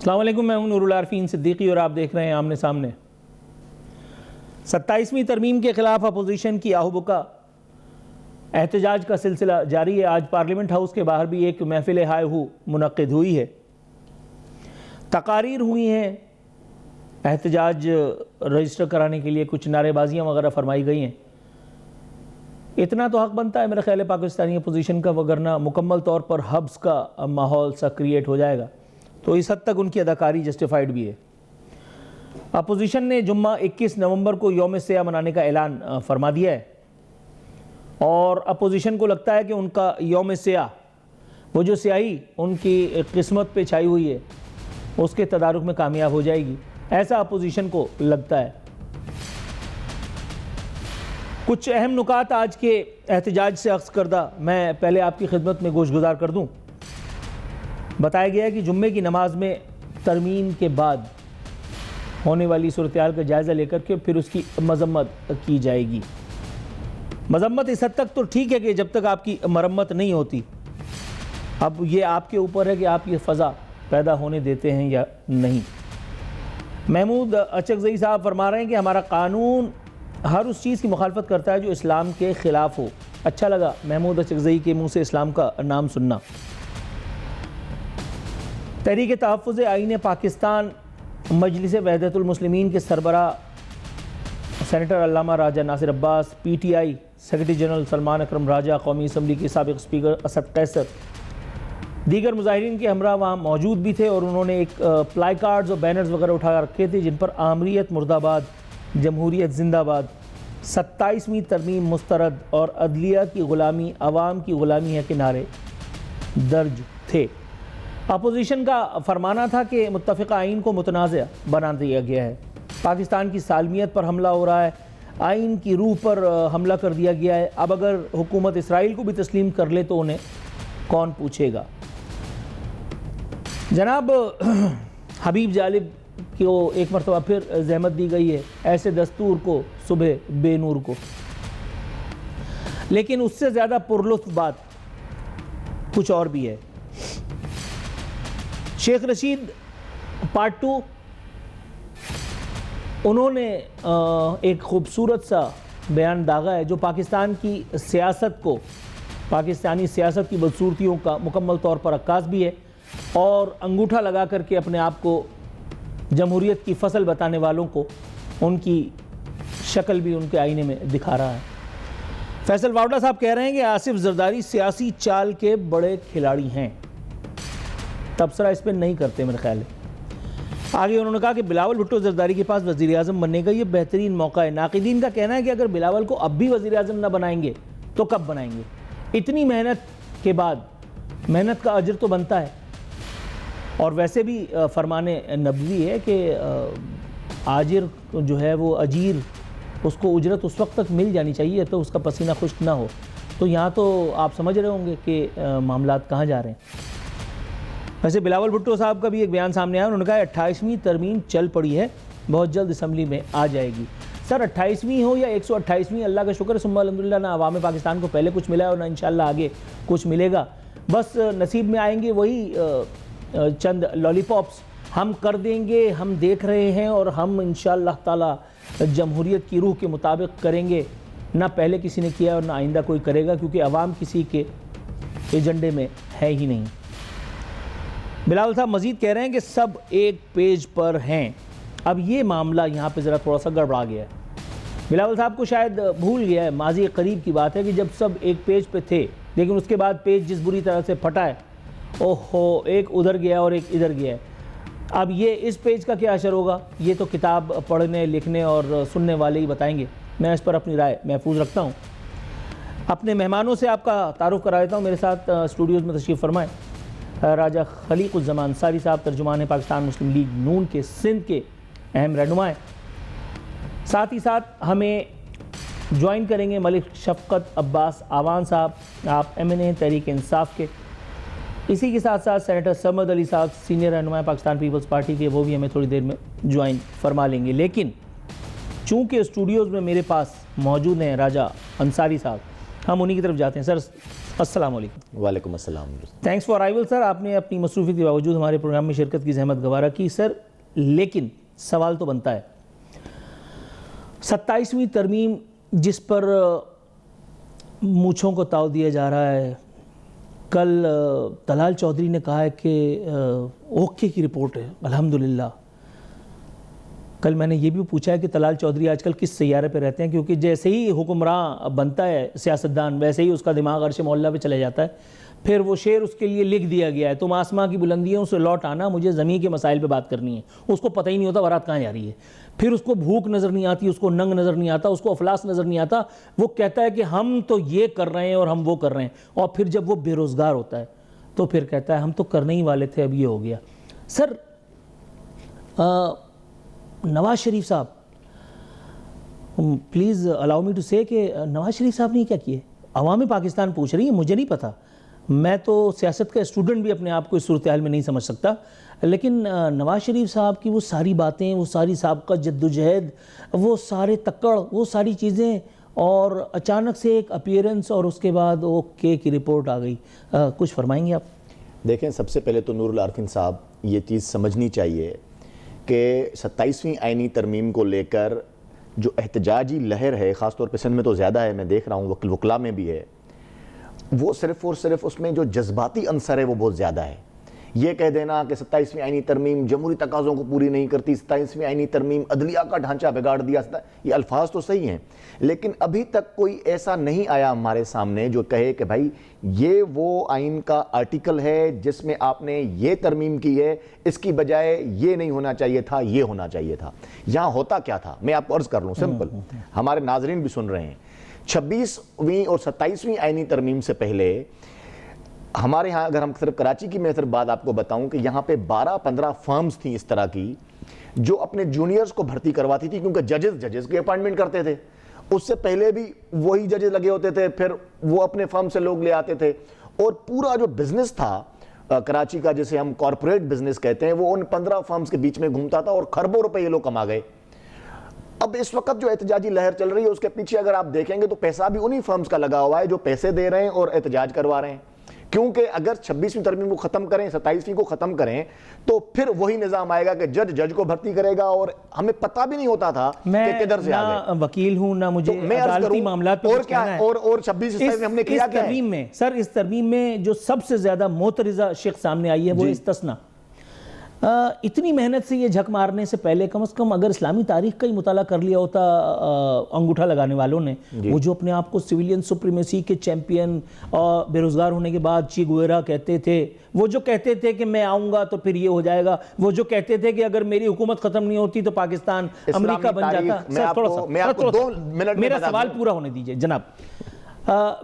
السلام علیکم، میں ہوں نور العارفین صدیقی اور آپ دیکھ رہے ہیں آمنے سامنے۔ 27ویں ترمیم کے خلاف اپوزیشن کی آہو بکا احتجاج کا سلسلہ جاری ہے۔ آج پارلیمنٹ ہاؤس کے باہر بھی ایک محفل ہائے ہو منعقد ہوئی ہے، تقاریر ہوئی ہیں، احتجاج رجسٹر کرانے کے لیے کچھ نعرے بازیاں وغیرہ فرمائی گئی ہیں۔ اتنا تو حق بنتا ہے میرے خیال ہے پاکستانی اپوزیشن کا، وگرنہ مکمل طور پر ہبس کا ماحول سا کریٹ ہو جائے گا، تو اس حد تک ان کی اداکاری جسٹیفائیڈ بھی ہے۔ اپوزیشن نے جمعہ 21 نومبر کو یوم سیاہ منانے کا اعلان فرما دیا ہے، اور اپوزیشن کو لگتا ہے کہ ان کا یوم سیاہ، وہ جو سیاہی ان کی قسمت پہ چھائی ہوئی ہے، اس کے تدارک میں کامیاب ہو جائے گی، ایسا اپوزیشن کو لگتا ہے۔ کچھ اہم نکات آج کے احتجاج سے اخذ کردہ میں پہلے آپ کی خدمت میں گوش گزار کر دوں۔ بتایا گیا ہے کہ جمعے کی نماز میں ترمیم کے بعد ہونے والی صورتحال کا جائزہ لے کر کے پھر اس کی مذمت کی جائے گی۔ مذمت اس حد تک تو ٹھیک ہے کہ جب تک آپ کی مرمت نہیں ہوتی، اب یہ آپ کے اوپر ہے کہ آپ یہ فضا پیدا ہونے دیتے ہیں یا نہیں۔ محمود اچکزئی صاحب فرما رہے ہیں کہ ہمارا قانون ہر اس چیز کی مخالفت کرتا ہے جو اسلام کے خلاف ہو۔ اچھا لگا محمود اچکزئی کے منہ سے اسلام کا نام سننا۔ تحریک تحفظ آئین پاکستان مجلس وحدت المسلمین کے سربراہ سینیٹر علامہ Raja Nasir Abbas, P T I secretary general Salman Akram Raja, قومی اسمبلی کے سابق اسپیکر اسد قیصر، دیگر مظاہرین کے ہمراہ وہاں موجود بھی تھے، اور انہوں نے ایک پلائی کارڈز اور بینرز وغیرہ اٹھا رکھے تھے جن پر آمریت مرد آباد، جمہوریت زندہ آباد، 27ویں ترمیم مسترد اور عدلیہ کی غلامی عوام کی غلامی ہے کے نعرے درج تھے۔ اپوزیشن کا فرمانا تھا کہ متفقہ آئین کو متنازع بنا دیا گیا ہے، پاکستان کی سالمیت پر حملہ ہو رہا ہے، آئین کی روح پر حملہ کر دیا گیا ہے، اب اگر حکومت اسرائیل کو بھی تسلیم کر لے تو انہیں کون پوچھے گا۔ جناب حبیب جالب کو ایک مرتبہ پھر زحمت دی گئی ہے، ایسے دستور کو صبح بے نور کو، لیکن اس سے زیادہ پرلطف بات کچھ اور بھی ہے۔ شیخ رشید پارٹ 2 انہوں نے ایک خوبصورت سا بیان داغا ہے جو پاکستان کی سیاست کو، پاکستانی سیاست کی بدصورتیوں کا مکمل طور پر عکاس بھی ہے، اور انگوٹھا لگا کر کے اپنے آپ کو جمہوریت کی فصل بتانے والوں کو ان کی شکل بھی ان کے آئینے میں دکھا رہا ہے۔ فیصل واوڈا صاحب کہہ رہے ہیں کہ آصف زرداری سیاسی چال کے بڑے کھلاڑی ہیں، تبصرہ اس پہ نہیں کرتے میرے خیال ہے۔ آگے انہوں نے کہا کہ بلاول بھٹو زرداری کے پاس وزیر اعظم بننے کا یہ بہترین موقع ہے۔ ناقدین کا کہنا ہے کہ اگر بلاول کو اب بھی وزیر اعظم نہ بنائیں گے تو کب بنائیں گے؟ اتنی محنت کے بعد محنت کا اجر تو بنتا ہے، اور ویسے بھی فرمان نبوی ہے کہ آجر جو ہے وہ اجیر، اس کو اجرت اس وقت تک مل جانی چاہیے تو اس کا پسینہ خشک نہ ہو۔ تو یہاں تو آپ سمجھ رہے ہوں گے کہ معاملات کہاں جا رہے ہیں۔ ویسے بلاول بھٹو صاحب کا بھی ایک بیان سامنے آیا، انہوں نے کہا 28ویں ترمیم چل پڑی ہے، بہت جلد اسمبلی میں آ جائے گی۔ سر 28ویں ہو یا 128ویں، اللہ کا شکر ہے ثم الحمدللہ، نہ عوام پاکستان کو پہلے کچھ ملا ہے اور نہ انشاءاللہ آگے کچھ ملے گا، بس نصیب میں آئیں گے وہی چند لالی پاپس، ہم کر دیں گے، ہم دیکھ رہے ہیں، اور ہم انشاءاللہ تعالی جمہوریت کی روح کے مطابق کریں گے، نہ پہلے کسی نے کیا اور نہ آئندہ کوئی کرے گا، کیونکہ عوام کسی کے ایجنڈے میں ہے ہی نہیں۔ بلاول صاحب مزید کہہ رہے ہیں کہ سب ایک پیج پر ہیں۔ اب یہ معاملہ یہاں پہ ذرا تھوڑا سا گڑبڑا گیا ہے، بلاول صاحب کو شاید بھول گیا ہے، ماضی قریب کی بات ہے کہ جب سب ایک پیج پہ تھے، لیکن اس کے بعد پیج جس بری طرح سے پھٹا ہے، اوہو، ایک ادھر گیا اور ایک ادھر گیا ہے۔ اب یہ اس پیج کا کیا اثر ہوگا، یہ تو کتاب پڑھنے لکھنے اور سننے والے ہی بتائیں گے، میں اس پر اپنی رائے محفوظ رکھتا ہوں۔ اپنے مہمانوں سے آپ کا تعارف کرا دیتا ہوں، میرے ساتھ اسٹوڈیوز میں تشریف فرمائیں راجہ خلیق الزمان انصاری صاحب، ترجمان پاکستان مسلم لیگ نون کے سندھ کے اہم رہنما ہیں۔ ساتھ ہی ساتھ ہمیں جوائن کریں گے ملک شفقت عباس آوان صاحب، آپ ایم این اے تحریک انصاف کے۔ اسی کے ساتھ ساتھ سینیٹر سمد علی صاحب، سینئر رہنما پاکستان پیپلز پارٹی کے، وہ بھی ہمیں تھوڑی دیر میں جوائن فرما لیں گے۔ لیکن چونکہ اسٹوڈیوز میں میرے پاس موجود ہیں راجہ انصاری صاحب، ہم انہی کی طرف جاتے ہیں۔ سر السلام علیکم. وعلیکم السلام. تھینکس فار ارائیول سر. آپ نے اپنی مصروفیت کے باوجود ہمارے پروگرام میں شرکت کی زحمت گوارا کی سر. لیکن سوال تو بنتا ہے, 27ویں ترمیم جس پر مونچھوں کو تاؤ دیا جا رہا ہے, کل طلال چودھری نے کہا ہے کہ اوکے کی رپورٹ ہے الحمدللہ. کل میں نے یہ بھی پوچھا ہے کہ طلال چودھری آج کل کس سیارے پہ رہتے ہیں, کیونکہ جیسے ہی حکمراں بنتا ہے سیاستدان ویسے ہی اس کا دماغ عرش مولا پہ چلے جاتا ہے. پھر وہ شعر اس کے لیے لکھ دیا گیا ہے, تم آسماں کی بلندیوں سے لوٹ آنا, مجھے زمین کے مسائل پہ بات کرنی ہے. اس کو پتہ ہی نہیں ہوتا بارات کہاں جا رہی ہے. پھر اس کو بھوک نظر نہیں آتی, اس کو ننگ نظر نہیں آتا, اس کو افلاس نظر نہیں آتا. وہ کہتا ہے کہ ہم تو یہ کر رہے ہیں اور ہم وہ کر رہے ہیں. اور پھر جب وہ بے روزگار ہوتا ہے تو پھر کہتا ہے ہم تو کرنے ہی والے تھے, اب یہ ہو گیا. سر نواز شریف صاحب, پلیز الاؤ می ٹو سے کہ نواز شریف صاحب نے کیا کیے؟ عوام پاکستان پوچھ رہی ہے, مجھے نہیں پتا. میں تو سیاست کا اسٹوڈنٹ بھی اپنے آپ کو اس صورتحال میں نہیں سمجھ سکتا. لیکن نواز شریف صاحب کی وہ ساری باتیں, وہ ساری سابقہ جدوجہد, وہ سارے تکڑ, وہ ساری چیزیں, اور اچانک سے ایک اپیئرنس اور اس کے بعد اوکے کی رپورٹ آ گئی. کچھ فرمائیں گے آپ؟ دیکھیں, سب سے پہلے تو نور العارفین صاحب یہ چیز سمجھنی چاہیے کہ 27ویں آئینی ترمیم کو لے کر جو احتجاجی لہر ہے, خاص طور پہ سندھ میں تو زیادہ ہے, میں دیکھ رہا ہوں وکلا میں بھی ہے, وہ صرف اور صرف اس میں جو جذباتی عنصر ہے وہ بہت زیادہ ہے. یہ کہہ دینا کہ 27ویں آئینی ترمیم جمہوری تقاضوں کو پوری نہیں کرتی, 27ویں آئینی ترمیم عدلیہ کا ڈھانچہ بگاڑ دیا, یہ الفاظ تو صحیح ہیں, لیکن ابھی تک کوئی ایسا نہیں آیا ہمارے سامنے جو کہے کہ بھائی یہ وہ آئین کا آرٹیکل ہے جس میں آپ نے یہ ترمیم کی ہے, اس کی بجائے یہ نہیں ہونا چاہیے تھا, یہ ہونا چاہیے تھا. یہاں ہوتا کیا تھا میں آپ کو عرض کر لوں, سمپل, ہمارے ناظرین بھی سن رہے ہیں. 26ویں اور 27ویں آئینی ترمیم سے پہلے ہمارے ہاں, اگر ہم صرف کراچی کی میں صرف بات آپ کو بتاؤں, کہ یہاں پہ 12-15 فرمز تھیں اس طرح کی جو اپنے جونیئرز کو بھرتی کرواتی تھی, کیونکہ ججز کی اپائنٹمنٹ کرتے تھے. اس سے پہلے بھی وہی ججز لگے ہوتے تھے, پھر وہ اپنے فرم سے لوگ لے آتے تھے, اور پورا جو بزنس تھا کراچی کا, جسے ہم کارپوریٹ بزنس کہتے ہیں, وہ ان 15 فرمز کے بیچ میں گھومتا تھا, اور خربوں روپے یہ لوگ کما گئے. اب اس وقت جو احتجاجی لہر چل رہی ہے اس کے پیچھے اگر آپ دیکھیں گے تو پیسہ بھی انہی فرمز کا لگا ہوا ہے جو پیسے دے رہے ہیں اور احتجاج کروا رہے ہیں. کیونکہ اگر 26ویں ترمیم کو ختم کریں, 27ویں کو ختم کریں, تو پھر وہی نظام آئے گا کہ جج کو بھرتی کرے گا, اور ہمیں پتہ بھی نہیں ہوتا تھا کہ کدھر سے آ گئے. میں وکیل ہوں نہ مجھے عدالتی معاملات اور کیا, اور 26 میں ہم نے کیا کیا ہے. سر اس ترمیم میں جو سب سے زیادہ معترضہ شق سامنے آئی ہے وہ استثناء. اتنی محنت سے یہ جھک مارنے سے پہلے کم از کم اگر اسلامی تاریخ کا ہی مطالعہ کر لیا ہوتا انگوٹھا لگانے والوں نے, وہ جو اپنے آپ کو سویلین سپریمیسی کے چیمپئن اور بے روزگار ہونے کے بعد چی گویرا کہتے تھے, وہ جو کہتے تھے کہ میں آؤں گا تو پھر یہ ہو جائے گا, وہ جو کہتے تھے کہ اگر میری حکومت ختم نہیں ہوتی تو پاکستان امریکہ بن جاتا. میرا سوال پورا ہونے دیجئے جناب.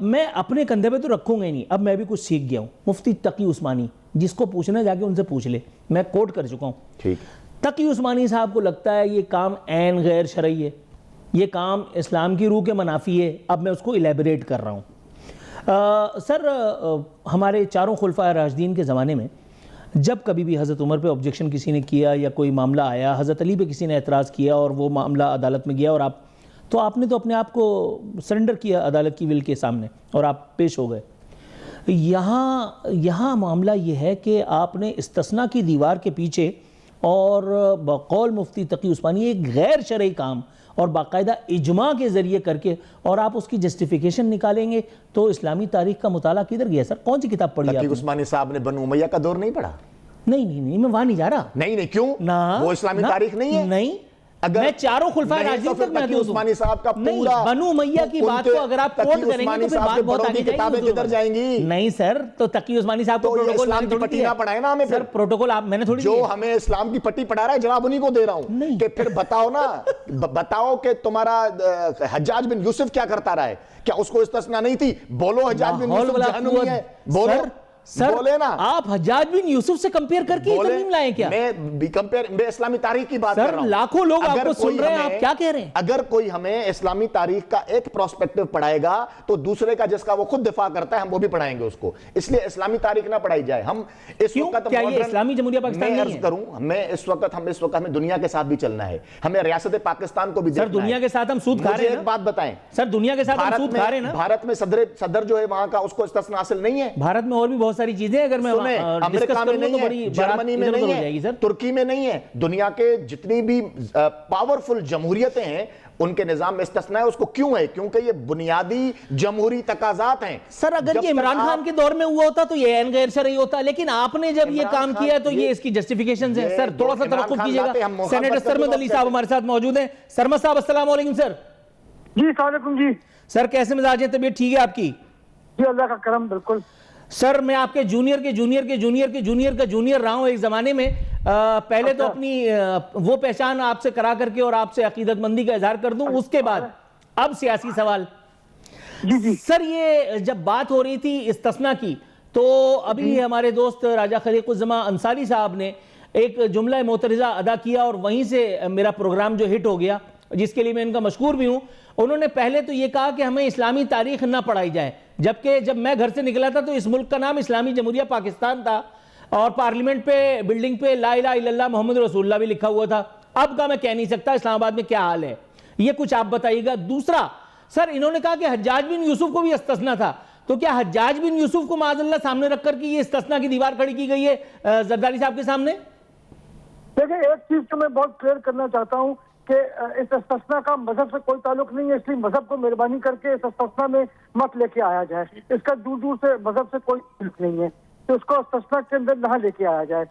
میں اپنے کندھے پہ تو رکھوں گا ہی نہیں, اب میں بھی کچھ سیکھ گیا ہوں. مفتی تقی عثمانی, جس کو پوچھنا جا کے ان سے پوچھ لے, میں کوٹ کر چکا ہوں. تقی عثمانی صاحب کو لگتا ہے یہ کام عین غیر شرعی ہے, یہ کام اسلام کی روح کے منافی ہے. اب میں اس کو الیبریٹ کر رہا ہوں. سر ہمارے چاروں خلفائے راشدین کے زمانے میں جب کبھی بھی حضرت عمر پہ آبجیکشن کسی نے کیا یا کوئی معاملہ آیا, حضرت علی پہ کسی نے اعتراض کیا اور وہ معاملہ عدالت میں گیا, اور آپ نے تو اپنے آپ کو سرنڈر کیا عدالت کی ول کے سامنے اور آپ پیش ہو گئے. یہاں معاملہ یہ ہے کہ آپ نے استثناء کی دیوار کے پیچھے اور بقول مفتی تقی عثمانی ایک غیر شرعی کام اور باقاعدہ اجماع کے ذریعے کر کے, اور آپ اس کی جسٹیفیکیشن نکالیں گے تو اسلامی تاریخ کا مطالعہ کدھر گیا؟ سر کون سی کتاب پڑھی آپ نے؟ تقی عثمانی صاحب نے بنو امیہ کا دور نہیں پڑھا. نہیں میں وہاں نہیں جا رہا. نہیں کیوں؟ وہ اسلامی تاریخ نہیں ہے. نہیں, میں چاروں خلفائے راشدین تک محدود ہوں. عثمانی صاحب کا پورا بنو امیہ کی بات کو اگر آپ کوٹ کریں گے تو پھر بات بہت آگے کتابیں کدھر جائیں گی. نہیں سر, تو تقی عثمانی صاحب کو پروٹوکول اسلام کی پٹی نہ پڑھائے نا ہمیں. سر پروٹوکول آپ میں نے تھوڑی, جو ہمیں اسلام کی پٹی پڑھا رہا ہے جناب انہی کو دے رہا ہوں کہ پھر بتاؤ نا, بتاؤ کہ تمہارا حجاج بن یوسف کیا کرتا رہا ہے, کیا اس کو استثناء نہیں تھی؟ بولو حجاج بن یوسف جہنمی ہے, بولو. سر بولے نا آپ حجاج بن یوسف سے کمپیئر کر کے یہ ترمیم لائیں کیا؟ میں اسلامی تاریخ کی بات کر سر رہا ہوں. لاکھوں لوگ آپ اگر کو کوئی سن رہے ہیں، ہمیں- آپ کیا کہہ رہے ہیں؟ اگر کوئی ہمیں اسلامی تاریخ کا ایک پروسپیکٹو پڑھائے گا تو دوسرے کا جس کا وہ خود دفاع کرتا ہے ہم وہ بھی پڑھائیں گے اس کو. اس لیے اسلامی تاریخ نہ پڑھائی جائے. ہم اس کیوں؟ وقت کیا یہ modern- اسلامی جمہوریہ پاکستان میں نہیں عرض ہے؟ کروں اس وقت ہمیں دنیا کے ساتھ بھی چلنا ہے. ہمیں ریاست پاکستان کو بھی سر دیکھنا ہے. دنیا کے ساتھ ہم سود کھا رہے مجھے ہیں ایک بات بتائیں. سر دنیا کے ساتھ ہم سود کھا رہے ہیں نا. بھارت میں صدر جو ہے وہاں کا اس کو استثناء حاصل نہیں ہے. بھارت میں اور بھی بہت ساری چیزیں اگر میں سنیں امریکہ میں نہیں ہے, جرمنی میں نہیں ہے, ترکی میں نہیں ہے. دنیا کے جتنی بھی پاورفل جمہوریتیں ہیں ان کے نظام میں استثناء ہے. اس کو کیوں ہے؟ کیونکہ یہ بنیادی جمہوری تقاضات ہیں. سر اگر یہ عمران خان کے دور میں ہوا ہوتا تو یہ عین غیر شرعی ہوتا, لیکن آپ نے جب یہ کام کیا ہے تو یہ اس کی جسٹیفیکیشنز ہیں. سر تھوڑا سا توقف کیجئے گا. سینیٹر سرمد علی صاحب ہمارے ساتھ موجود ہیں. سرمد صاحب السلام علیکم. سر جی السلام علیکم. جی سر کیسے مزاج ہے؟ طبیعت ٹھیک ہے آپ کی؟ جی اللہ کا کرم. بالکل سر میں آپ کے جونیئر کے جونیئر کے جونیئر کے جونیئر کا جونیئر رہا ہوں ایک زمانے میں. پہلے تو اپنی وہ پہچان آپ سے کرا کر کے اور آپ سے عقیدت مندی کا اظہار کر دوں, اس کے بعد اب سیاسی سوال. جی سر یہ جب بات ہو رہی تھی استثناء کی تو ابھی ہمارے دوست راجہ خلیق الزماں انصاری صاحب نے ایک جملہ معترضہ ادا کیا اور وہیں سے میرا پروگرام جو ہٹ ہو گیا, جس کے لیے میں ان کا مشکور بھی ہوں. انہوں نے پہلے تو یہ کہا کہ ہمیں اسلامی تاریخ نہ پڑھائی جائے, جبکہ جب میں گھر سے نکلا تھا تو اس ملک کا نام اسلامی جمہوریہ پاکستان تھا اور پارلیمنٹ پہ بلڈنگ پہ لا الہ الا اللہ محمد رسول اللہ بھی لکھا ہوا تھا. اب کا میں کہہ نہیں سکتا اسلام آباد میں کیا حال ہے, یہ کچھ آپ بتائیے گا. دوسرا سر انہوں نے کہا کہ حجاج بن یوسف کو بھی استثناء تھا, تو کیا حجاج بن یوسف کو معاذ اللہ سامنے رکھ کر کے یہ استثناء کی دیوار کھڑی کی گئی ہے زرداری صاحب کے سامنے؟ دیکھیں ایک چیز تو میں بہت کلیئر کرنا چاہتا ہوں کہ اس استثناء کا مذہب سے کوئی تعلق نہیں ہے, اس لیے مذہب کو مہربانی کر کے اس استثناء میں مت لے کے آیا جائے. اس کا دور دور سے مذہب سے کوئی تعلق نہیں ہے, تو اس کو استثناء کے اندر نہ لے کے آیا جائے,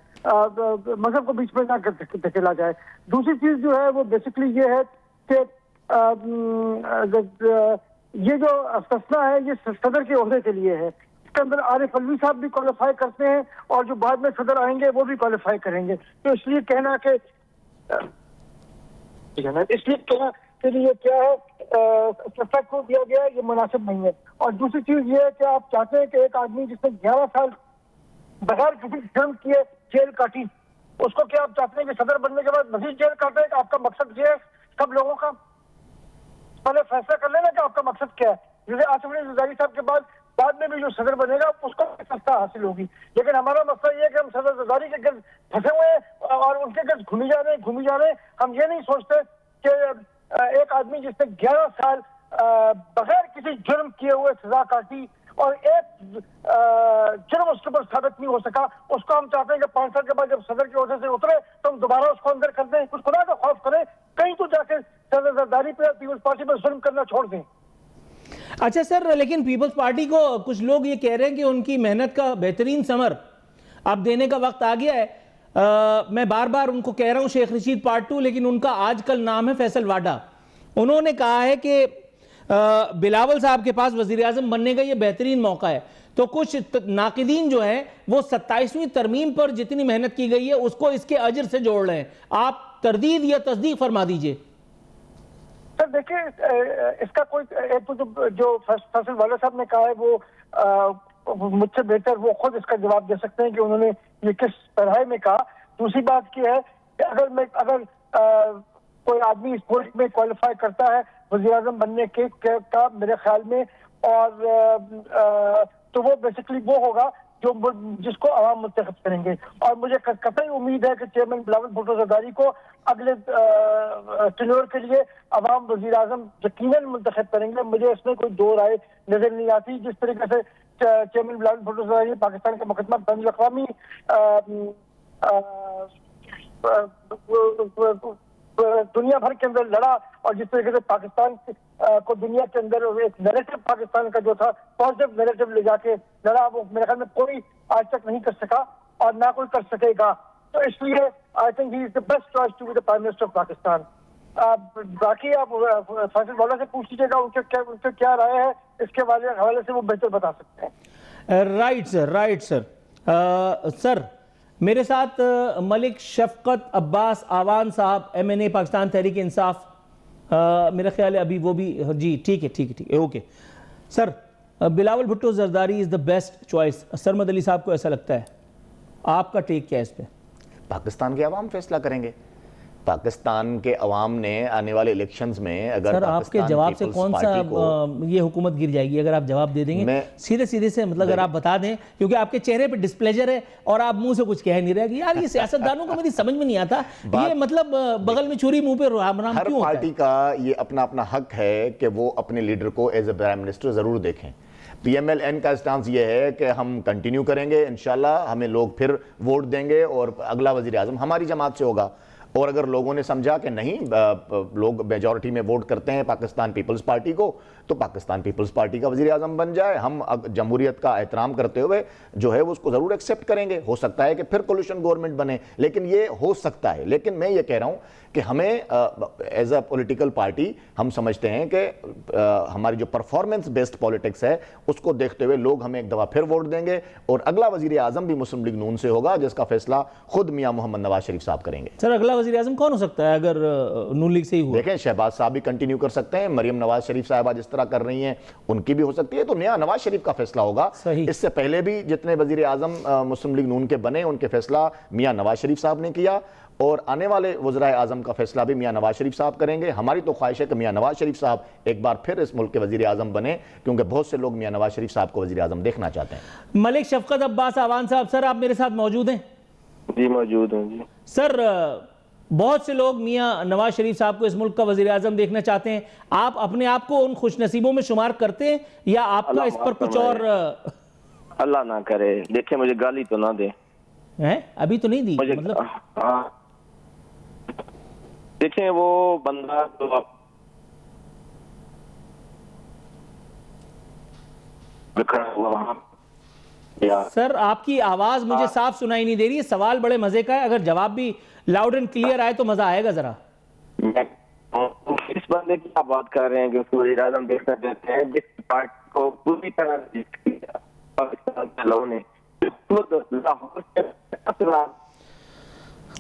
مذہب کو بیچ میں نہ دھکیلا جائے. دوسری چیز جو ہے وہ بیسکلی یہ ہے کہ یہ جو استثناء ہے یہ صدر کے عہدے کے لیے ہے. اس کے اندر عارف علوی صاحب بھی کوالیفائی کرتے ہیں اور جو بعد میں صدر آئیں گے وہ بھی کوالیفائی کریں گے. تو اس لیے کہنا کہ لیے کیا ہے استثناء کو دیا گیا ہے یہ مناسب نہیں ہے. اور دوسری چیز یہ ہے کہ آپ چاہتے ہیں کہ ایک آدمی جس نے 11 سال بغیر کسی جرم کیے جیل کاٹی, اس کو کیا آپ چاہتے ہیں کہ صدر بننے کے بعد مزید جیل کاٹے؟ آپ کا مقصد یہ ہے سب لوگوں کا پہلے فیصلہ کر لینا کہ آپ کا مقصد کیا ہے. جیسے آصف علی زرداری صاحب کے بعد میں بھی جو صدر بنے گا اس کو استثناء حاصل ہوگی. لیکن ہمارا مسئلہ یہ ہے کہ ہم صدر زرداری کے گرد پھنسے ہوئے ہیں اور ان کے گرد گھومی جا رہے ہیں. ہم یہ نہیں سوچتے کہ ایک آدمی جس نے 11 سال بغیر کسی جرم کیے ہوئے سزا کاٹی اور ایک جرم اس کے اوپر ثابت نہیں ہو سکا, اس کو ہم چاہتے ہیں کہ 5 سال کے بعد جب صدر کے عہدے سے اترے تو ہم دوبارہ اس کو اندر کر دیں. کچھ خدا کا خوف کریں, کہیں تو جا کے صدر زرداری پہ پیپلز پارٹی پہ ظلم کرنا چھوڑ دیں. اچھا سر, لیکن پیپلز پارٹی کو کچھ لوگ یہ کہہ رہے ہیں کہ ان کی محنت کا بہترین ثمر اب دینے کا وقت آ گیا ہے. میں بار بار ان کو کہہ رہا ہوں شیخ رشید پارٹ 2, لیکن ان کا آج کل نام ہے فیصل واڈا. انہوں نے کہا ہے کہ بلاول صاحب کے پاس وزیر اعظم بننے کا یہ بہترین موقع ہے. تو کچھ ناقدین جو ہیں وہ 27ویں ترمیم پر جتنی محنت کی گئی ہے اس کو اس کے اجر سے جوڑ رہے ہیں. آپ تردید یا تصدیق فرما دیجئے. سر دیکھیں اس کا کوئی ایک تو جو فیصل والا صاحب نے کہا ہے وہ مجھ سے بہتر وہ خود اس کا جواب دے سکتے ہیں کہ انہوں نے یہ کس طرح میں کہا. دوسری بات یہ ہے کہ اگر کوئی آدمی اس ملک میں کوالیفائی کرتا ہے وزیر اعظم بننے کا میرے خیال میں, اور تو وہ بیسکلی وہ ہوگا جس کو عوام منتخب کریں گے. اور مجھے قطعی امید ہے کہ چیئرمین بلاول بھٹو زرداری کو اگلے ٹینیور کے لیے عوام وزیر اعظم یقیناً منتخب کریں گے. مجھے اس میں کوئی دو رائے نظر نہیں آتی. جس طریقے سے چیئرمین بلاول بھٹو زرداری پاکستان کا مقدمہ بین الاقوامی دنیا بھر کے اندر لڑا, اور جس طریقے سے پاکستان کو دنیا کے اندر ایک نیریٹو پاکستان کا جو تھا پازیٹیو نیریٹو لے جا کے لڑا, وہ میرے خیال میں کوئی آج تک نہیں کر سکا اور نہ کوئی کر سکے گا. تو اس لیے I think he is the best choice to be the prime minister of Pakistan. باقی آپ فیصل والا سے پوچھ لیجیے گا ان کے کیا رائے ہے, اس کے حوالے سے وہ بہتر بتا سکتے ہیں. Right sir. سر میرے ساتھ ملک شفقت عباس آوان صاحب MNA پاکستان تحریک انصاف, میرا خیال ہے ابھی وہ بھی, جی ٹھیک ہے okay. Sir Bilawal Bhutto Zardari is the best choice, Sarmad Ali صاحب کو ایسا لگتا ہے، آپ کا ٹیک کیا ہے اس پہ؟ پاکستان کے عوام فیصلہ کریں گے. پاکستان کے عوام نے آنے والے الیکشنز میں اگر سر آپ کے جواب سے کون سا یہ حکومت گر جائے گی اگر آپ جواب دے دیں گے سیدھے سیدھے سے، مطلب اگر آپ بتا دیں، کیونکہ آپ کے چہرے پہ ڈسپلیجر ہے اور آپ منہ سے کچھ کہہ نہیں رہے کہ یار یہ سیاستدانوں کو میری سمجھ میں نہیں آتا، یہ مطلب بغل میں چھری منہ پہ رام رام کیوں ہوتا ہے؟ ہر پارٹی کا یہ اپنا اپنا حق ہے کہ وہ اپنے لیڈر کو ایز اے پرائم منسٹر ضرور دیکھیں. پی ایم ایل این کا اسٹانس یہ ہے کہ ہم کنٹینیو کریں گے، انشاءاللہ ہمیں لوگ پھر ووٹ دیں گے اور اگلا وزیر اعظم ہماری جماعت سے ہوگا. اور اگر لوگوں نے سمجھا کہ نہیں لوگ میجورٹی میں ووٹ کرتے ہیں پاکستان پیپلز پارٹی کو، تو پاکستان پیپلز پارٹی کا وزیر اعظم بن جائے. ہم جمہوریت کا احترام کرتے ہوئے جو ہے وہ اس کو ضرور ایکسیپٹ کریں گے. ہو سکتا ہے کہ پھر کولیشن گورنمنٹ بنے، لیکن یہ ہو سکتا ہے. لیکن میں یہ کہہ رہا ہوں کہ ہمیں ایز اے پولیٹیکل پارٹی ہم سمجھتے ہیں کہ ہماری جو پرفارمنس بیسڈ پولیٹکس ہے اس کو دیکھتے ہوئے لوگ ہمیں ایک دفعہ پھر ووٹ دیں گے اور اگلا وزیر اعظم بھی مسلم لیگ نون سے ہوگا، جس کا فیصلہ خود میاں محمد نواز شریف صاحب کریں گے. سر اگلا وزیر اعظم کون ہو سکتا ہے اگر نون لیگ سے ہی ہوا؟ دیکھیں شہباز صاحب بھی کنٹینیو کر سکتے ہیں، مریم نواز شریف صاحبہ جس طرح کر رہی ہیں ان کی بھی ہو سکتی ہے. تو نیا نواز شریف کا فیصلہ ہوگا. اس سے پہلے بھی جتنے وزیر اعظم مسلم لیگ نون کے بنے ان کے فیصلہ میاں نواز شریف صاحب نے کیا، اور آنے والے وزرائے اعظم کا فیصلہ بھی میاں نواز شریف صاحب کریں گے. ہماری تو خواہش ہے کہ میاں نواز شریف صاحب ایک بار پھر اس ملک کے وزیر اعظم بنے، کیونکہ بہت سے لوگ میاں نواز شریف صاحب کو وزیر اعظم دیکھنا چاہتے ہیں. ملک شفقت عباس آوان صاحب، سر آپ میرے ساتھ موجود ہیں؟ جی موجود ہوں جی. سر بہت سے لوگ میاں نواز شریف صاحب کو اس ملک کا وزیر اعظم دیکھنا چاہتے ہیں، آپ اپنے آپ کو ان خوش نصیبوں میں شمار کرتے ہیں یا آپ کا اس پر کچھ اور؟ اللہ نہ کرے، دیکھیں مجھے گالی تو نہ دے. ابھی تو نہیں دی مطلب؟ ہاں دیکھیں وہ بندہ تو سر آپ کی آواز مجھے صاف سنائی نہیں دے رہی ہے، سوال بڑے مزے کا ہے، اگر جواب بھی لاؤڈ اینڈ کلیئر آئے تو مزہ آئے گا. ذرا اس بندے کی آپ بات کر رہے ہیں کہ اس کو وزیر اعظم دیکھنا چاہتے ہیں جس پارٹی کو پوری طرح پاکستان کے لوگوں نے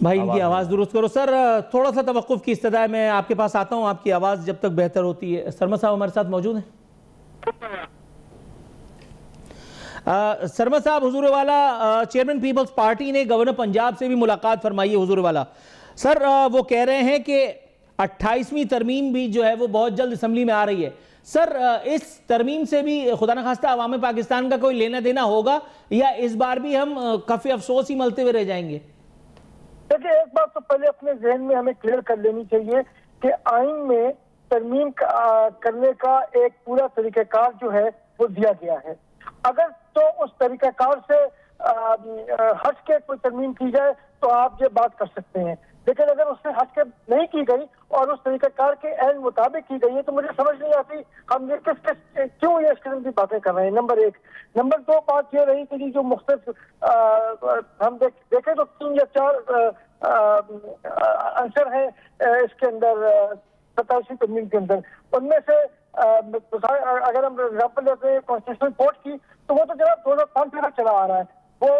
بھائی ان کی آواز درست کرو. سر تھوڑا سا توقف کی استدعا ہے، میں آپ کے پاس آتا ہوں آپ کی آواز جب تک بہتر ہوتی ہے. سرمد صاحب ہمارے ساتھ موجود ہیں؟ سرمد صاحب، حضور والا چیئرمین پیپلز پارٹی نے گورنر پنجاب سے بھی ملاقات فرمائی ہے. حضور والا سر وہ کہہ رہے ہیں کہ 28ویں ترمیم بھی جو ہے وہ بہت جلد اسمبلی میں آ رہی ہے. سر اس ترمیم سے بھی خدا نخواستہ عوام پاکستان کا کوئی لینا دینا ہوگا یا اس بار بھی ہم کف افسوس ہی ملتے ہوئے رہ جائیں گے؟ دیکھیں ایک بات تو پہلے اپنے ذہن میں ہمیں کلیئر کر لینی چاہیے کہ آئین میں ترمیم کرنے کا ایک پورا طریقہ کار جو ہے وہ دیا گیا ہے. اگر تو اس طریقہ کار سے ہٹ کے کوئی ترمیم کی جائے تو آپ یہ بات کر سکتے ہیں، لیکن اگر اس سے ہٹ کے نہیں کی گئی اور اس طریقہ کار کے عین مطابق کی گئی ہے تو مجھے سمجھ نہیں آتی ہم یہ کیوں یہ اس قسم کی باتیں کر رہے ہیں. نمبر ایک. نمبر دو بات یہ رہی کہ جو مختلف ہم دیکھیں تو 3 یا 4 عنصر ہیں اس کے اندر 27ویں ترمیم کے اندر. ان میں سے اگر ہم ایگزامپل لیتے ہیں کانسٹیٹیوشنل کورٹ کی تو وہ تو جناب 2005 سے چلا آ رہا ہے. وہ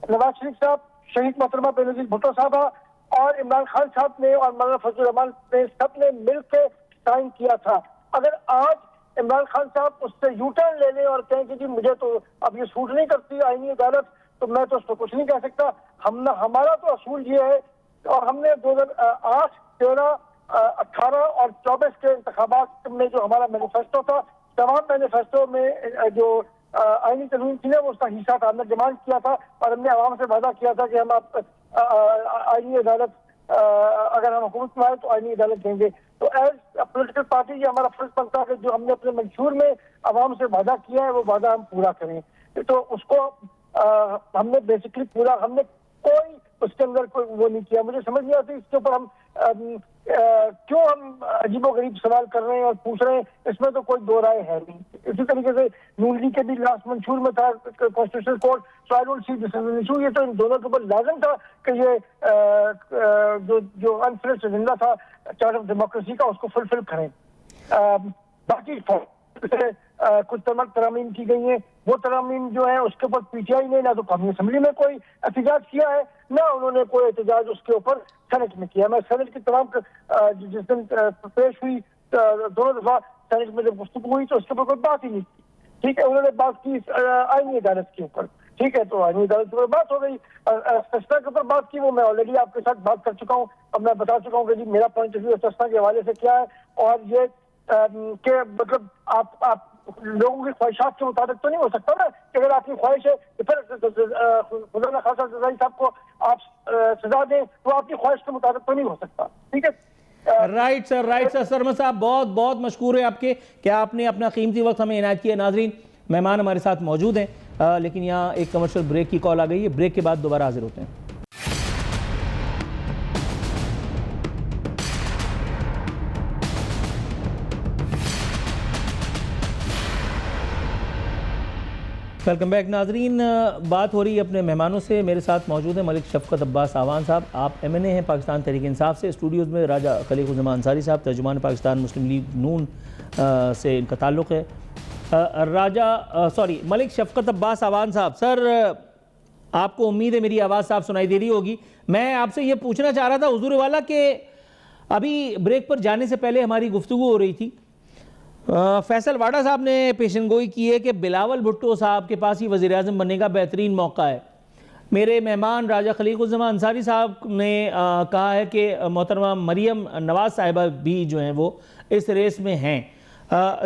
نواز شریف صاحب، شہید محترمہ بینظیر بھٹو صاحبہ اور عمران خان صاحب نے اور مولانا فضل الرحمان نے سب نے مل کے سائن کیا تھا. اگر آج عمران خان صاحب اس سے یو ٹرن لے لیں اور کہیں کہ جی مجھے تو اب یہ سوٹ نہیں کرتی آئینی عدالت، تو میں تو اس کو کچھ نہیں کہہ سکتا. ہمارا تو اصول یہ ہے اور ہم نے 2008، 13، 18 اور 24 کے انتخابات میں جو ہمارا مینیفیسٹو تھا، تمام مینیفیسٹو میں جو آئینی ترمیم تھی نا وہ اس کا حصہ تھا. ہم نے ڈیمانڈ کیا تھا اور ہم نے عوام سے وعدہ کیا تھا کہ ہم آپ آئینی عدالت اگر ہم حکومت میں آئے تو آئینی عدالت دیں گے. تو ایز پولیٹیکل پارٹی یہ ہمارا فرض بنتا ہے کہ جو ہم نے اپنے منشور میں عوام سے وعدہ کیا ہے وہ وعدہ ہم پورا کریں. تو اس کو ہم نے بیسکلی پورا، ہم نے کوئی اس کے اندر کوئی وہ نہیں کیا. مجھے سمجھ نہیں آتی اس کے اوپر ہم کیوں ہم عجیب و غریب سوال کر رہے ہیں اور پوچھ رہے ہیں. اس میں تو کوئی دو رائے ہے نہیں. اسی طریقے سے نون لیگ کے بھی لاسٹ منشور میں تھا constitutional court, so I don't see this is an issue. یہ تو ان دونوں کے اوپر لازم تھا کہ یہ جو انفرسٹ ایجنڈا تھا چارٹر آف ڈیموکریسی کا اس کو فلفل کریں. باقی کچھ ترامیم کی گئی ہیں، وہ ترامیم جو ہیں اس کے اوپر پی ٹی آئی نے نہ تو قومی اسمبلی میں کوئی احتجاج کیا ہے نہ انہوں نے کوئی احتجاج اس کے اوپر سینٹ میں کیا. میں سینٹ کی تمام جس دن پیش ہوئی 2 دفعہ سینٹ میں جب گفتگو ہوئی تو اس کے اوپر کوئی بات ہی نہیں کی. ٹھیک ہے. انہوں نے بات کی آئینی عدالت کے اوپر, ٹھیک ہے, تو آئینی عدالت کے اوپر بات ہو گئی. استثنا کے اوپر بات کی, وہ میں آلریڈی آپ کے ساتھ بات کر چکا ہوں. اب میں بتا چکا ہوں کہ جی میرا پوائنٹ آف ویو استثنا کے حوالے سے کیا ہے, اور یہ کہ مطلب آپ لوگوں کی خواہشات کے مطابق تو نہیں ہو سکتا نا, کہ اگر آپ کی خواہش ہے کہ پھر خدا نخواستہ زرداری صاحب کو آپ سزا دیں, تو آپ کی خواہش کے مطابق تو نہیں ہو سکتا. ٹھیک ہے. رائٹ سر سرمد صاحب بہت بہت مشکور ہیں آپ کے کہ آپ نے اپنا قیمتی وقت ہمیں عنایت کیا. ناظرین, مہمان ہمارے ساتھ موجود ہیں, لیکن یہاں ایک کمرشل بریک کی کال آ گئی ہے. بریک کے بعد دوبارہ حاضر ہوتے ہیں. Welcome back. ناظرین, بات ہو رہی ہے اپنے مہمانوں سے. میرے ساتھ موجود ہیں ملک شفقت عباس آوان صاحب, آپ ایم این اے ہیں پاکستان تحریک انصاف سے. اسٹوڈیوز میں راجہ خلیق الزمان انصاری صاحب, ترجمان پاکستان مسلم لیگ نون سے ان کا تعلق ہے. ملک شفقت عباس آوان صاحب, سر آپ کو امید ہے میری آواز صاف سنائی دے رہی ہوگی. میں آپ سے یہ پوچھنا چاہ رہا تھا حضور والا کہ ابھی بریک پر جانے سے پہلے ہماری گفتگو ہو رہی تھی, فیصل واڈا صاحب نے پیشن گوئی کی ہے کہ بلاول بھٹو صاحب کے پاس ہی وزیر اعظم بننے کا بہترین موقع ہے. میرے مہمان راجہ خلیق الزمان انصاری صاحب نے کہا ہے کہ محترمہ مریم نواز صاحبہ بھی جو ہیں وہ اس ریس میں ہیں.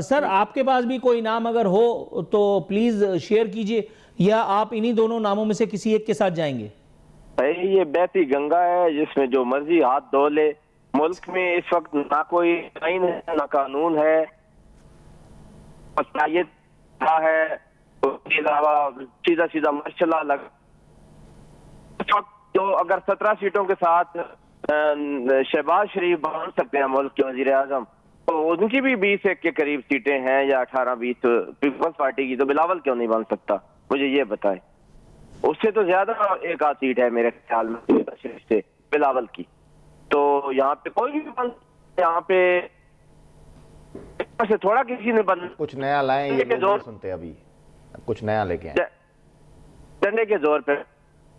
سر آپ کے پاس بھی کوئی نام اگر ہو تو پلیز شیئر کیجئے, یا آپ انہی دونوں ناموں میں سے کسی ایک کے ساتھ جائیں گے؟ یہ بہتی گنگا ہے جس میں جو مرضی ہاتھ دھو لے. ملک میں اس وقت نہ کوئی آئین ہے نہ قانون ہے, ہے اس کے علاوہ سیدھا مرشلہ لگ. تو اگر 17 سیٹوں کے ساتھ شہباز شریف بن سکتے ہیں ملک کے وزیر اعظم, تو ان کی بھی 20 کے قریب سیٹیں ہیں یا 18-20 پیپلز پارٹی کی, تو بلاول کیوں نہیں بن سکتا؟ مجھے یہ بتائیں. اس سے تو زیادہ ایک آدھ سیٹ ہے میرے خیال میں شریف سے بلاول کی. تو یہاں پہ کوئی بھی بن, یہاں پہ سے تھوڑا کسی نے بن کچھ نیا لائیں, یہ لوگ نہیں سنتے, ابھی کچھ نیا لے کے آئیں ڈنڈے کے زور پہ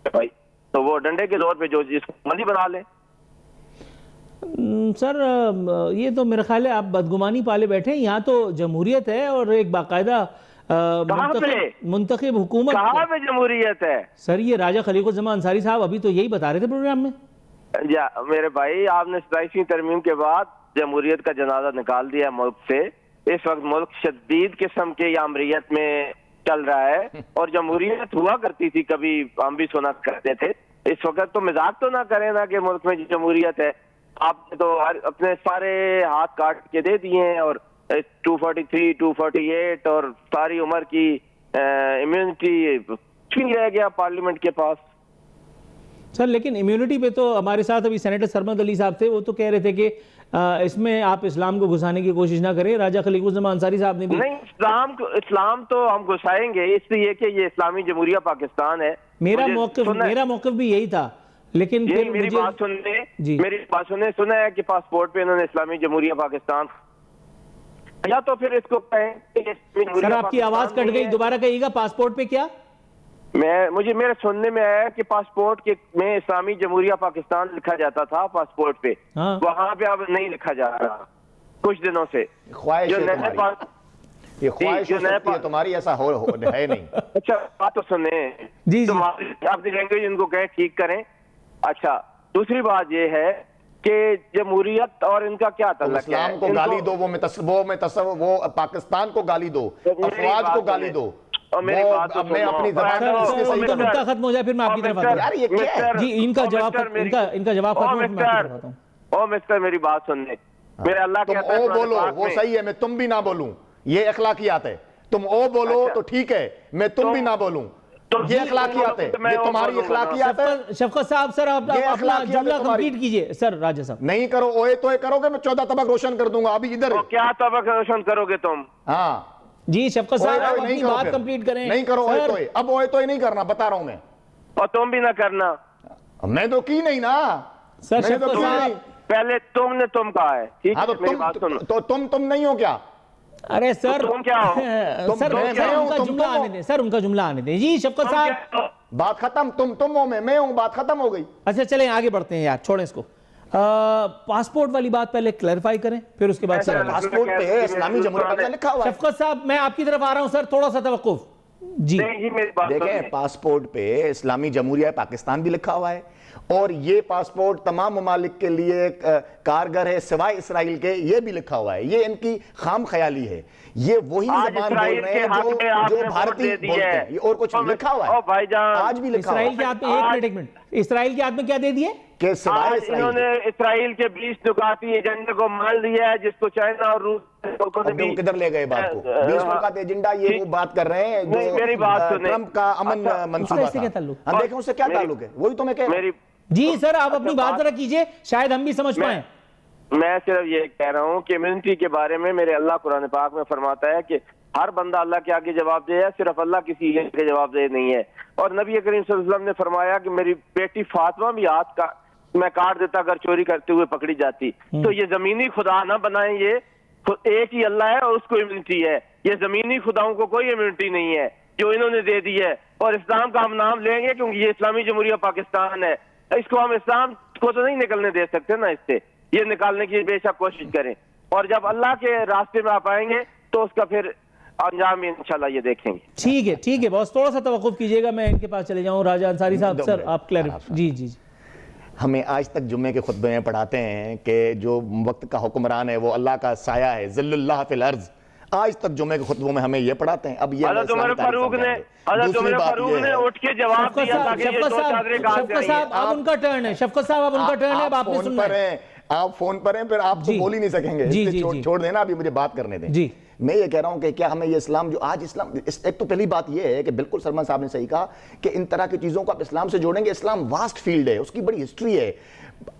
بھائی, تو وہ ڈنڈے کے زور پہ جو جس کو مندی بنا لے. سر یہ تو میرا خیال ہے آپ بدگمانی پالے بیٹھے ہیں. یہاں تو جمہوریت ہے اور ایک باقاعدہ منتخب حکومت. کہاں پہ جمہوریت ہے سر؟ یہ راجہ خلیق الزمان انصاری صاحب ابھی تو یہی بتا رہے تھے پروگرام میں. میرے بھائی, آپ نے 27ویں ترمیم کے بعد جمہوریت کا جنازہ نکال دیا ملک سے. اس وقت ملک شدید قسم کے امریت میں چل رہا ہے, اور جمہوریت ہوا کرتی تھی کبھی, ہم بھی سنا کرتے تھے. اس وقت تو مذاق تو نہ کریں نا کہ ملک میں جمہوریت ہے. آپ نے تو اپنے سارے ہاتھ کاٹ کے دے دیے ہیں, اور 243, 248 اور ساری عمر کی امیونٹی کچھ نہیں رہ گیا پارلیمنٹ کے پاس. سر لیکن امیونٹی پہ تو ہمارے ساتھ ابھی سینیٹر سرمد علی صاحب تھے, وہ تو کہہ رہے تھے کہ اس میں آپ اسلام کو گھسانے کی کوشش نہ کریں. راجہ خلیق الزمان انصاری صاحب نے بھی نہیں, اسلام تو ہم گھسائیں گے, اس لیے کہ یہ اسلامی جمہوریہ پاکستان ہے. میرا موقف بھی یہی تھا, لیکن میری بات سنیں, سنا ہے کہ پاسپورٹ پہ انہوں نے اسلامی جمہوریہ پاکستان, یا تو پھر اس کو کہیں. سر آپ کی آواز کٹ گئی, دوبارہ کہیے گا. پاسپورٹ پہ کیا؟ مجھے میرے سننے میں آیا کہ پاسپورٹ میں اسلامی جمہوریہ پاکستان لکھا جاتا تھا پاسپورٹ پہ, وہاں پہ اب نہیں لکھا جا رہا کچھ دنوں سے. خواہش ہے تمہاری, ایسا ہے نہیں. اچھا بات تو سنیں, اپنی لینگویج ان کو کہیں ٹھیک کریں. اچھا, دوسری بات یہ ہے کہ جمہوریت اور ان کا کیا تعلق ہے؟ اسلام کو گالی دو, وہ پاکستان کو گالی دو, افواج کو گالی دو. میں اپنی زبان کا ختم ہو جائے پھر میں آپ کی طرف آتا ہوں. جی ان کا جواب او مسٹر, میری بات سننے. میرے اللہ تم او بولو وہ صحیح ہے, میں تم بھی نہ بولوں, یہ اخلاقیات ہے. تم او بولو تو ٹھیک ہے, میں تم بھی نہ بولوں, یہ اخلاقیات ہے, یہ تمہاری اخلاقیات ہے. شفقت صاحب سر آپ اپنا جملہ کمپلیٹ کیجئے. سر راجہ صاحب نہیں کرو, اوے تو کرو گے, میں 14 طبق روشن کر دوں گا. ابھی ادھر کیا طبق روشن کرو گے تم؟ ہاں جی شفقت صاحب آپ اپنی بات کمپلیٹ کریں. نہیں کرو اوے تو, اب اوے تو نہیں کرنا, بتا رہا ہوں میں. اور تم بھی نہ کرنا. میں تو کی نہیں نا سر. شفقت صاحب پہلے تم نے تم کہا ہے, ٹھیک ہے, تو تم نہیں ہو کیا؟ ارے سر تم کیا ہو؟ سر ان کا جملہ آنے دیں, سر ان کا جملہ آنے دیں. جی شفقت صاحب بات ختم, تم ہو, میں ہوں, بات ختم ہو گئی. اچھا چلیں آگے بڑھتے ہیں یار, چھوڑیں اس کو. پاسپورٹ والی بات پہلے کلیریفائی کریں پھر اس کے بعد پاسپورٹ پہ اسلامی جمہوریہ پاکستان لکھا ہوا ہے. شفقت صاحب میں آپ کی طرف آ رہا ہوں سر، تھوڑا سا توقف. جی دیکھیں پاسپورٹ پہ اسلامی جمہوریہ پاکستان بھی لکھا ہوا ہے، اور یہ پاسپورٹ تمام ممالک کے لیے کارگر ہے سوائے اسرائیل کے، یہ بھی لکھا ہوا ہے. یہ ان کی خام خیالی ہے. یہ وہی زبان بول رہے ہیں جو بھارتی بولتے ہیں. یہ اور کچھ لکھا ہوا ہے آج بھی لکھا ہوا ہے. اسرائیل کے ہاتھ میں ایک منٹ اسرائیل کے ہاتھ میں کیا دے دیے کہ سوائے انہوں نے اسرائیل کے 20 نکاتی ایجنڈے کو مان لیا ہے، جس کو چائنا اور روس ابھی کدھر لے گئے بات کو. 20 نکات ایجنڈا یہ وہ بات کر رہے ہیں جو ٹرمپ کا امن منصوبہ تھا. ہم دیکھیں اس سے کیا تعلق ہے، وہی تو میں کہہ رہا ہوں. جی سر آپ اپنی بات ذرا کیجئے، شاید ہم بھی سمجھ پائیں. میں صرف یہ کہہ رہا ہوں کہ امیونٹی کے بارے میں میرے اللہ قرآن پاک میں فرماتا ہے کہ ہر بندہ اللہ کے آگے جواب دے ہے، صرف اللہ کسی کے جواب دے نہیں ہے. اور نبی کریم صلی اللہ علیہ وسلم نے فرمایا کہ میری بیٹی فاطمہ بھی ہاتھ کا میں کاٹ دیتا اگر چوری کرتے ہوئے پکڑی جاتی. تو یہ زمینی خدا نہ بنائیں، یہ ایک ہی اللہ ہے اور اس کو امیونٹی ہے. یہ زمینی خداؤں کو کوئی امیونٹی نہیں ہے جو انہوں نے دے دی ہے. اور اسلام کا ہم نام لیں گے کیونکہ یہ اسلامی جمہوریہ پاکستان ہے. اس کو ہم اسلام کو تو نہیں نکلنے دے سکتے نا، اس سے یہ نکالنے کی بے شک کوشش کریں. اور جب اللہ کے راستے میں آپ آئیں گے تو اس کا پھر انجام انشاءاللہ یہ دیکھیں گے. ٹھیک ہے بس تھوڑا سا توقف کیجئے گا، میں ان کے پاس چلے جاؤں. راجہ انصاری صاحب سر آپ کلیئر. جی ہمیں آج تک جمعے کے خطبے میں پڑھاتے ہیں کہ جو وقت کا حکمران ہے وہ اللہ کا سایہ ہے، ذل اللہ فی الارض. آج تک جمعے کے خطبوں میں ہمیں یہ پڑھاتے ہیں. اب یہ حضرت عمر فاروق نے اٹھ کے جواب دیا تھا کہ یہ دو چادریں کہاں سے آئی ہیں. شفقت صاحب اب ان کا ٹرن ہے. شفقت صاحب اب ان کا ٹرن ہے، اب آپ نے سننا ہے. آپ فون پر ہیں، پھر آپ تو بول ہی نہیں سکیں گے. چھوڑ دینا، ابھی مجھے بات کرنے دیں. میں یہ کہہ رہا ہوں کہ کیا ہمیں یہ اسلام جو آج اسلام، ایک تو پہلی بات یہ ہے کہ بالکل سلمان صاحب نے صحیح کہا کہ ان طرح کی چیزوں کو آپ اسلام سے جوڑیں گے. اسلام واسٹ فیلڈ ہے، اس کی بڑی ہسٹری ہے.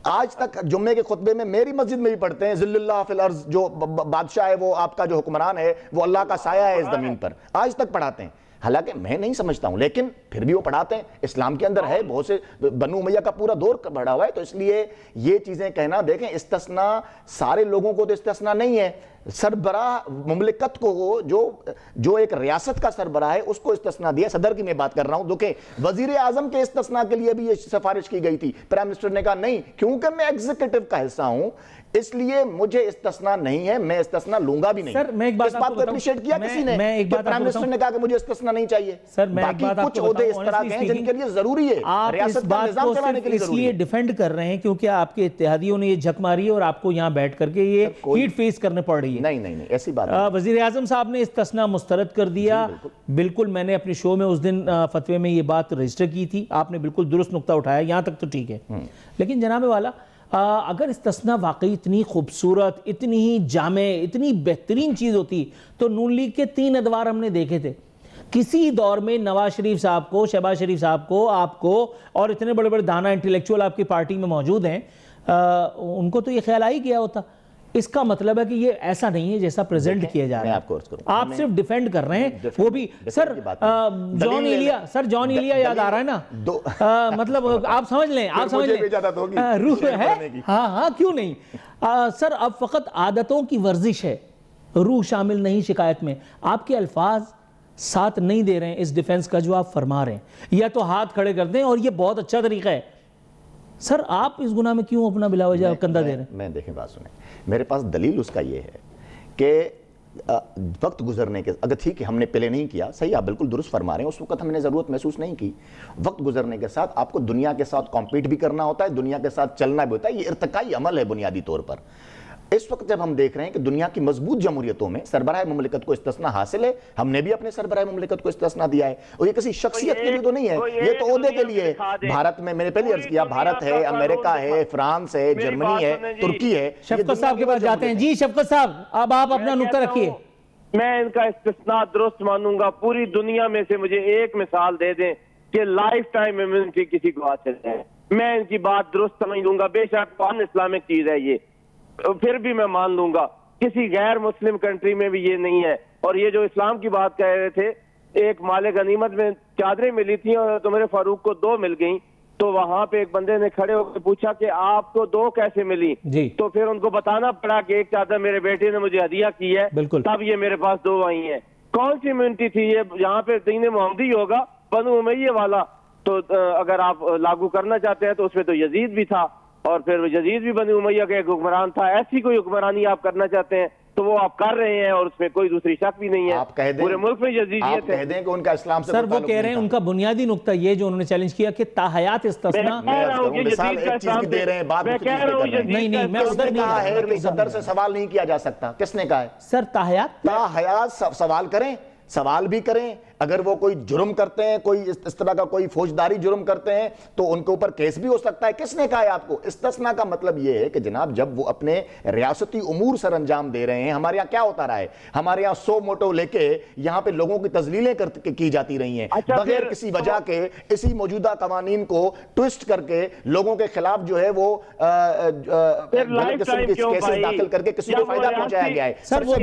آج تک جمعے کے خطبے میں میری مسجد میں بھی پڑھتے ہیں ذل اللہ فی الارض، جو بادشاہ ہے وہ آپ کا جو حکمران ہے وہ اللہ کا سایہ ہے اس زمین پر. آج تک پڑھاتے ہیں. حالانکہ میں نہیں سمجھتا ہوں لیکن پھر بھی وہ پڑھاتے ہیں. اسلام کے اندر ہے، بہت سے بنو امیہ کا پورا دور بڑھا ہوا ہے. تو اس لیے یہ چیزیں کہنا، دیکھیں استثناء سارے لوگوں کو تو استثناء نہیں ہے. سربراہ مملکت کو جو ایک ریاست کا سربراہ ہے اس کو استثناء دیا. صدر کی میں بات کر رہا ہوں. دیکھیں وزیر اعظم کے استثناء کے لیے بھی یہ سفارش کی گئی تھی. پرائم منسٹر نے کہا نہیں، کیونکہ میں ایگزیکٹو کا حصہ ہوں اس لیے مجھے استثناء نہیں ہے، میں استثناء لوں گا بھی نہیں. سر میں ایک بات اس بات کو اپریشیٹ کیا کسی نے کہ پرائم منسٹر نے کہا کہ مجھے استثناء نہیں چاہیے. سر میں ایک بات کچھ عہدے اس طرح کے ہیں جن کے لیے ضروری ہے ریاست کا نظام چلانے کے لیے ضروری ہے. اس لیے ڈیفینڈ کر رہے ہیں کیونکہ آپ کے اتحادیوں نے یہ جھک ماری ہے اور آپ کو یہاں بیٹھ کر کے یہ ہیٹ فیس کرنے پڑ رہی ہے. نہیں ایسی بات نہیں. وزیر اعظم صاحب نے استثناء مسترد کر دیا. بالکل میں نے اپنے شو میں اس دن فتوے میں یہ بات رجسٹر کی تھی. آپ نے بالکل درست نقطہ اٹھایا، یہاں تک تو ٹھیک ہے. لیکن جناب والا اگر استثناء واقعی اتنی خوبصورت، اتنی ہی جامع، اتنی بہترین چیز ہوتی تو نون لیگ کے 3 ادوار ہم نے دیکھے تھے. کسی دور میں نواز شریف صاحب کو، شہباز شریف صاحب کو، آپ کو اور اتنے بڑے بڑے دانا انٹیلیکچوئل آپ کی پارٹی میں موجود ہیں، ان کو تو یہ خیال آ ہی گیا ہوتا. اس کا مطلب ہے کہ یہ ایسا نہیں ہے جیسا پریزنٹ کیا جا رہا ہے. آپ صرف ڈیفینڈ کر رہے ہیں. وہ بھی سر جان ایلیا یاد آ رہا ہے نا، مطلب آپ سمجھ لیں روح ہے. ہاں کیوں نہیں سر. اب فقط عادتوں کی ورزش ہے، روح شامل نہیں شکایت میں. آپ کے الفاظ ساتھ نہیں دے رہے ہیں اس ڈیفنس کا جو آپ فرما رہے ہیں. یا تو ہاتھ کھڑے کر دیں، اور یہ بہت اچھا طریقہ ہے. سر آپ اس گناہ میں کیوں اپنا بلا وجہ کندھا دے رہے ہیں؟ میں دیکھیں بات سنیں، میرے پاس دلیل اس کا یہ ہے کہ وقت گزرنے کے، اگر ٹھیک ہے ہم نے پہلے نہیں کیا، صحیح آپ بالکل درست فرما رہے ہیں، اس وقت ہم نے ضرورت محسوس نہیں کی. وقت گزرنے کے ساتھ آپ کو دنیا کے ساتھ کمپیٹ بھی کرنا ہوتا ہے، دنیا کے ساتھ چلنا بھی ہوتا ہے. یہ ارتقائی عمل ہے بنیادی طور پر. اس وقت جب ہم دیکھ رہے ہیں کہ دنیا کی مضبوط جمہوریتوں میں سربراہ مملکت کو استثناء حاصل ہے، ہم نے بھی اپنے سربراہ مملکت کو استثناء دیا ہے. اور یہ کسی شخصیت کے لیے تو نہیں ہے، یہ تو عہدے کے لیے ہے. بھارت میں، میں نے پہلے عرض کیا، بھارت ہے، امریکہ ہے، فرانس ہے، جرمنی ہے، ترکی ہے. شفقت صاحب کے پاس جاتے ہیں. جی شفقت صاحب اب آپ اپنا نقطہ رکھیے. میں ان کا استثناء درست مانوں گا. پوری دنیا میں سے مجھے ایک مثال دے دیں کہ لائف ٹائم امیونٹی کسی کو حاصل ہے، میں ان کی بات درست سمجھ لوں گا. بے شک ان اسلامک چیز ہے یہ، پھر بھی میں مان لوں گا. کسی غیر مسلم کنٹری میں بھی یہ نہیں ہے. اور یہ جو اسلام کی بات کہہ رہے تھے، ایک مال غنیمت میں چادریں ملی تھیں اور عمر فاروق کو 2 مل گئیں، تو وہاں پہ ایک بندے نے کھڑے ہو کے پوچھا کہ آپ کو 2 کیسے ملی؟ تو پھر ان کو بتانا پڑا کہ ایک چادر میرے بیٹے نے مجھے ہدیہ کی ہے، تب یہ میرے پاس 2 آئی ہیں. کون سی امیونٹی تھی یہ؟ یہاں پہ دین محمدی ہوگا، بنو امیہ والا. تو اگر آپ لاگو کرنا چاہتے ہیں تو اس میں تو یزید بھی تھا اور پھر یزید بھی بنی امیہ کا ایک حکمران تھا. ایسی کوئی حکمرانی آپ کرنا چاہتے ہیں تو وہ آپ کر رہے ہیں اور اس میں کوئی دوسری شک بھی نہیں ہے. آپ کہہ دیں پورے ملک میں یزیدیت آپ کہہ دیں کہ ان کا اسلام سے سر کوئی وہ تعلق کہہ رہے نہیں ہیں تھا. ان کا بنیادی نقطہ یہ جو انہوں نے چیلنج کیا کہ تاحیات استثناء. میں کہہ رہا ہوں کہ مثال یزید ایک کا چیز کی اسلام دے رہے ہیں، بات میں دوسری کہہ چیز رہا ہوں پہ کر رہے ہیں. نہیں نہیں میں کس ادھر نے نہیں کہا جا ہے رہا. کہ صدر سے سوال نہیں کیا جا سکتا؟ کس نے کہا ہے؟ سر تاحیات تاحیات سوال کریں، سوال بھی کریں. اگر وہ کوئی جرم کرتے ہیں، کوئی اس طرح کا کوئی فوجداری جرم کرتے ہیں تو ان کے اوپر کیس بھی ہو سکتا ہے. کس نے کہا ہے آپ کو؟ استثناء کا مطلب یہ ہے کہ جناب جب وہ اپنے ریاستی امور سر انجام دے رہے ہیں. ہمارے یہاں کیا ہوتا رہا ہے؟ ہمارے یہاں 100 موٹو لے کے یہاں پہ لوگوں کی تذلیلیں کی جاتی رہی ہیں بغیر کسی وجہ کے. اسی موجودہ قوانین کو ٹوسٹ کر کے لوگوں کے خلاف جو ہے وہ غلط قسم کے کیسز داخل کر کے کسی کو فائدہ پہنچایا گیا ہے. سر وہ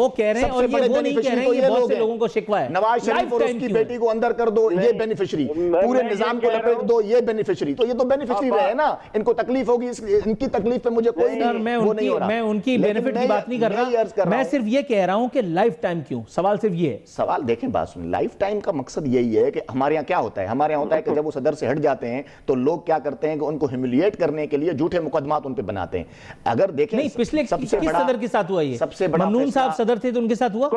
کہہ رہے ہیں اور یہ وہ نہیں کہہ رہے ہیں، یہ بہت سے لوگوں کو شکوہ ہے. نواز شریف اور اس کی بیٹی کو اندر کر دو، یہ بینیفیشری. پورے نظام کو لپیٹ دو، یہ بینیفیشری. تو یہ تو بینیفیشری رہے نا. ان کو تکلیف ہوگی، ان کی تکلیف پہ مجھے کوئی وہ نہیں ہو رہا. میں ان کی بینیفٹ کی بات نہیں کر رہا. میں صرف یہ کہہ رہا ہوں کہ لائف ٹائم کیوں؟ سوال صرف یہ ہے. سوال دیکھیں، بات سنیں. لائف ٹائم کا مقصد یہی ہے کہ ہمارے یہاں کیا ہوتا ہے؟ ہمارے یہاں ہوتا ہے کہ جب وہ صدر سے ہٹ جاتے ہیں تو لوگ کیا کرتے ہیں کہ ان کو ہیوملیٹ کرنے کے لیے جھوٹے مقدمات ان پہ بناتے ہیں. اگر دیکھیں نہیں پچھلے کس صدر کے ساتھ ہوا یہ؟ سب سے بڑا ممنون صاحب صدر تھے تو ان کے ساتھ ہوا.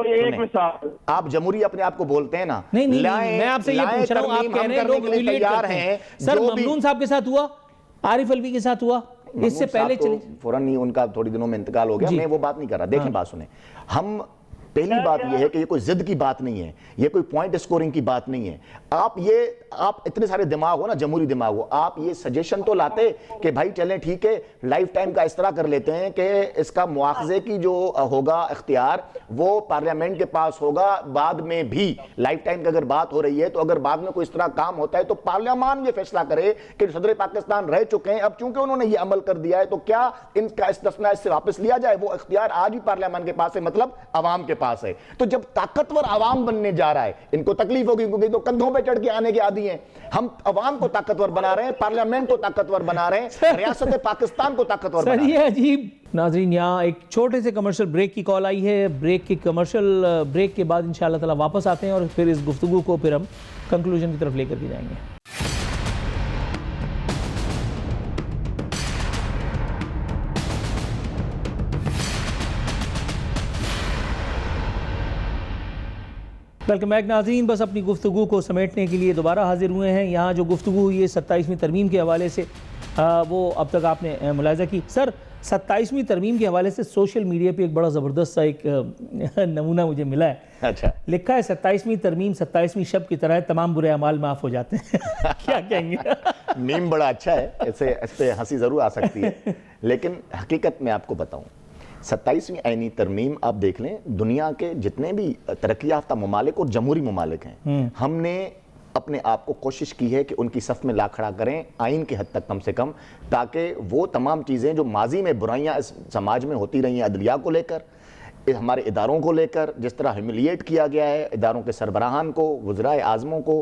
آپ جمہوری اپنے آپ کو بولتے ہیں نا. نہیں میں آپ سے یہ پوچھ رہا ہوں، آپ کہہ رہے ہیں لوگ ہیوملیٹ کرتے ہیں. سر ممنون صاحب کے ساتھ ہوا، عارف الوی کے ساتھ ہوا، اس سے پہلے چلے فوراً نہیں، ان کا تھوڑی دنوں میں انتقال ہو گیا. میں وہ بات نہیں کر رہا. دیکھیں بات سنیں. ہم پہلی بات یہ ہے کہ یہ کوئی ضد کی بات نہیں ہے، یہ کوئی پوائنٹ سکورنگ کی بات نہیں ہے. آپ اتنے سارے دماغ ہو نا، جمہوری دماغ ہو، آپ یہ سجیشن تو لاتے کہ بھائی چلیں ٹھیک ہے لائف ٹائم کا اس طرح کر لیتے ہیں کہ اس کا مواخذے کی جو ہوگا اختیار وہ پارلیمنٹ کے پاس ہوگا. بعد میں بھی لائف ٹائم کی اگر بات ہو رہی ہے تو اگر بعد میں کوئی اس طرح کام ہوتا ہے تو پارلیمان یہ فیصلہ کرے کہ صدر پاکستان رہ چکے ہیں، اب چونکہ انہوں نے یہ عمل کر دیا ہے تو کیا ان کا استثناء اس سے واپس لیا جائے. وہ اختیار آج بھی پارلیمان کے پاس ہے، مطلب عوام کے پاس ہے. تو جب طاقتور عوام بننے جا رہا ہے، ان کو تکلیف ہوگی کیونکہ تو کندھوں پہ چڑھ کے آنے کے عادی ہیں. ہم عوام کو طاقتور بنا رہے ہیں، پارلیمنٹ کو طاقتور بنا رہے ہیں، ریاست پاکستان کو طاقتور بنا رہے ہیں. یہ عجیب. ناظرین یہاں ایک چھوٹے سے کمرشل بریک کی کال آئی ہے. بریک کی کمرشل بریک کے بعد انشاءاللہ تعالی واپس آتے ہیں اور پھر اس گفتگو کو پھر ہم کنکلوژن کی طرف لے کر کے جائیں گے. ویلکم بیک ناظرین. بس اپنی گفتگو کو سمیٹنے کے لیے دوبارہ حاضر ہوئے ہیں. یہاں جو گفتگو ہوئی ہے 27ویں ترمیم کے حوالے سے وہ اب تک آپ نے ملاحظہ کی. سر 27ویں ترمیم کے حوالے سے سوشل میڈیا پہ ایک بڑا زبردست سا ایک نمونہ مجھے ملا ہے. اچھا لکھا ہے 27ویں ترمیم 27ویں شب کی طرح ہے، تمام برے اعمال معاف ہو جاتے ہیں. کیا کہیں گے؟ میم بڑا اچھا ہے، اس پہ ہنسی ضرور آ سکتی ہے لیکن حقیقت میں آپ کو بتاؤں 27ویں آئینی ترمیم آپ دیکھ لیں، دنیا کے جتنے بھی ترقی یافتہ ممالک اور جمہوری ممالک ہیں، ہم نے اپنے آپ کو کوشش کی ہے کہ ان کی صف میں لا کھڑا کریں آئین کے حد تک کم سے کم، تاکہ وہ تمام چیزیں جو ماضی میں برائیاں اس سماج میں ہوتی رہی ہیں، عدلیہ کو لے کر، ہمارے اداروں کو لے کر جس طرح ہیوملیٹ کیا گیا ہے اداروں کے سربراہان کو، وزرائے اعظموں کو.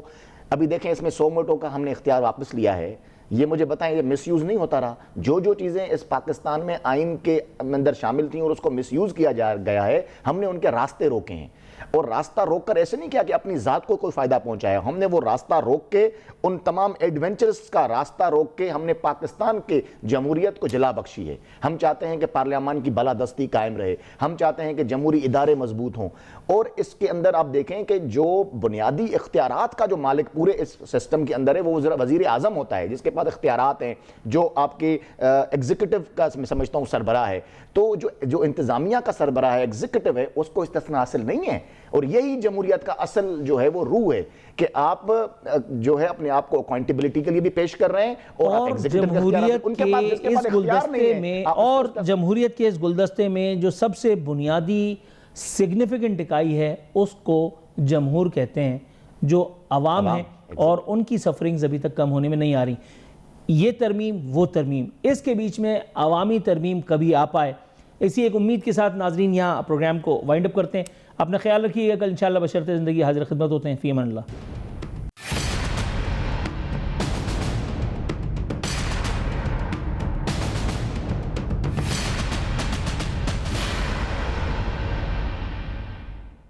ابھی دیکھیں اس میں 100 موٹو کا ہم نے اختیار واپس لیا ہے. یہ مجھے بتائیں یہ مس یوز نہیں ہوتا رہا؟ جو چیزیں اس پاکستان میں آئین کے اندر شامل تھیں اور اس کو مس یوز کیا گیا ہے، ہم نے ان کے راستے روکے ہیں. اور راستہ روک کر ایسے نہیں کیا کہ اپنی ذات کو کوئی فائدہ پہنچایا. ہم نے وہ راستہ روک کے، ان تمام ایڈونچرز کا راستہ روک کے ہم نے پاکستان کے جمہوریت کو جلا بخشی ہے. ہم چاہتے ہیں کہ پارلیمان کی بالادستی قائم رہے، ہم چاہتے ہیں کہ جمہوری ادارے مضبوط ہوں. اور اس کے اندر آپ دیکھیں کہ جو بنیادی اختیارات کا جو مالک پورے اس سسٹم کے اندر ہے وہ وزیر اعظم ہوتا ہے، جس کے پاس اختیارات ہیں، جو آپ کے ایگزیکٹو کا میں سمجھتا ہوں سربراہ ہے. تو جو انتظامیہ کا سربراہ ہے، ایگزیکٹو ہے، اس کو استثناء حاصل نہیں ہے. اور یہی جمہوریت کا اصل جو ہے وہ روح ہے کہ آپ جو ہے اپنے آپ کو اکاؤنٹیبلٹی کے لیے بھی پیش کر رہے ہیں اور جمہوریت کے اس گلدستے میں جمہوریت کے اس گلدستے میں جو سب سے بنیادی سگنیفیکنٹ اکائی ہے اس کو جمہور کہتے ہیں، جو عوام ہیں اور ان کی سفرنگز ابھی تک کم ہونے میں نہیں آ رہی. یہ ترمیم وہ ترمیم، اس کے بیچ میں عوامی ترمیم کبھی آ پائے، اسی ایک امید کے ساتھ ناظرین یہاں پروگرام کو وائنڈ اپ کرتے ہیں. اپنا خیال رکھیے گا. کل انشاءاللہ بشرط زندگی حاضر خدمت ہوتے ہیں. فی امان اللہ.